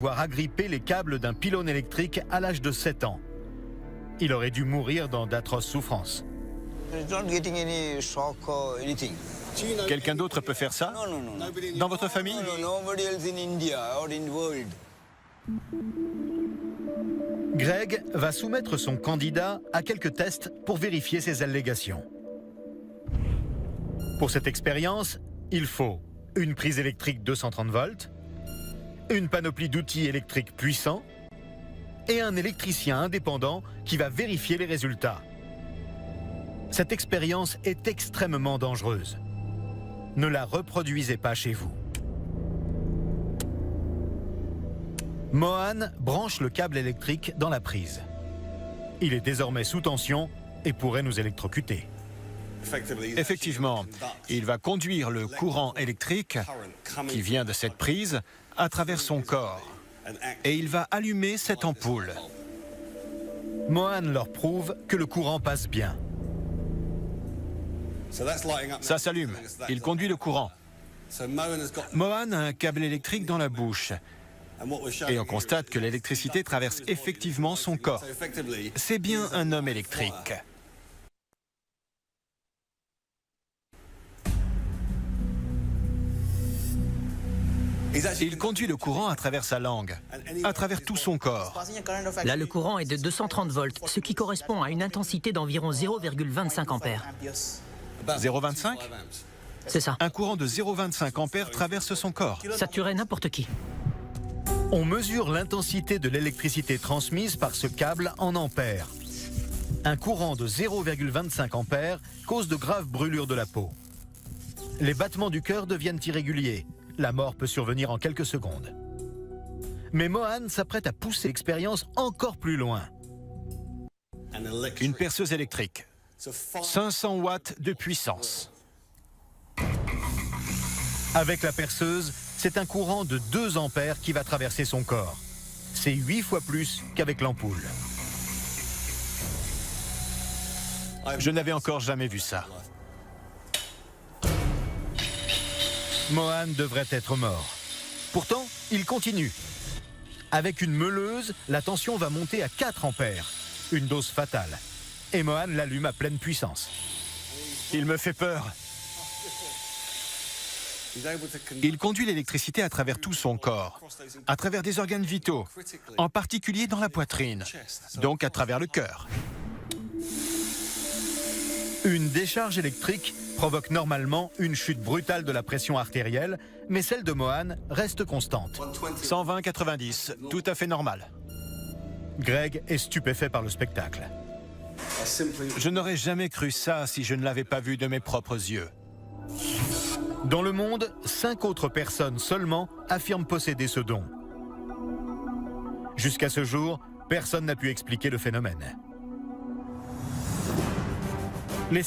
avoir agrippé les câbles d'un pylône électrique à l'âge de 7 ans. Il aurait dû mourir dans d'atroces souffrances. Quelqu'un d'autre peut faire ça? Dans votre famille? Greg va soumettre son candidat à quelques tests pour vérifier ses allégations. Pour cette expérience, il faut une prise électrique 230 volts, une panoplie d'outils électriques puissants et un électricien indépendant qui va vérifier les résultats. Cette expérience est extrêmement dangereuse. Ne la reproduisez pas chez vous. Mohan branche le câble électrique dans la prise. Il est désormais sous tension et pourrait nous électrocuter. Effectivement, il va conduire le courant électrique qui vient de cette prise à travers son corps et il va allumer cette ampoule. Mohan leur prouve que le courant passe bien. Ça s'allume, il conduit le courant. Mohan a un câble électrique dans la bouche et on constate que l'électricité traverse effectivement son corps. C'est bien un homme électrique. Il conduit le courant à travers sa langue, à travers tout son corps. Là, le courant est de 230 volts, ce qui correspond à une intensité d'environ 0,25 ampères. 0,25? C'est ça. Un courant de 0,25 ampères traverse son corps. Ça tuerait n'importe qui. On mesure l'intensité de l'électricité transmise par ce câble en ampères. Un courant de 0,25 ampères cause de graves brûlures de la peau. Les battements du cœur deviennent irréguliers. La mort peut survenir en quelques secondes. Mais Mohan s'apprête à pousser l'expérience encore plus loin. Une perceuse électrique. 500 watts de puissance. Avec la perceuse, c'est un courant de 2 ampères qui va traverser son corps. C'est 8 fois plus qu'avec l'ampoule. Je n'avais encore jamais vu ça. Mohan devrait être mort. Pourtant, il continue. Avec une meuleuse, la tension va monter à 4 ampères, une dose fatale. Et Mohan l'allume à pleine puissance. Il me fait peur. Il conduit l'électricité à travers tout son corps, à travers des organes vitaux, en particulier dans la poitrine, donc à travers le cœur. Une décharge électrique provoque normalement une chute brutale de la pression artérielle, mais celle de Mohan reste constante. 120/90, tout à fait normal. Greg est stupéfait par le spectacle. Je n'aurais jamais cru ça si je ne l'avais pas vu de mes propres yeux. Dans le monde, 5 autres personnes seulement affirment posséder ce don. Jusqu'à ce jour, personne n'a pu expliquer le phénomène. Les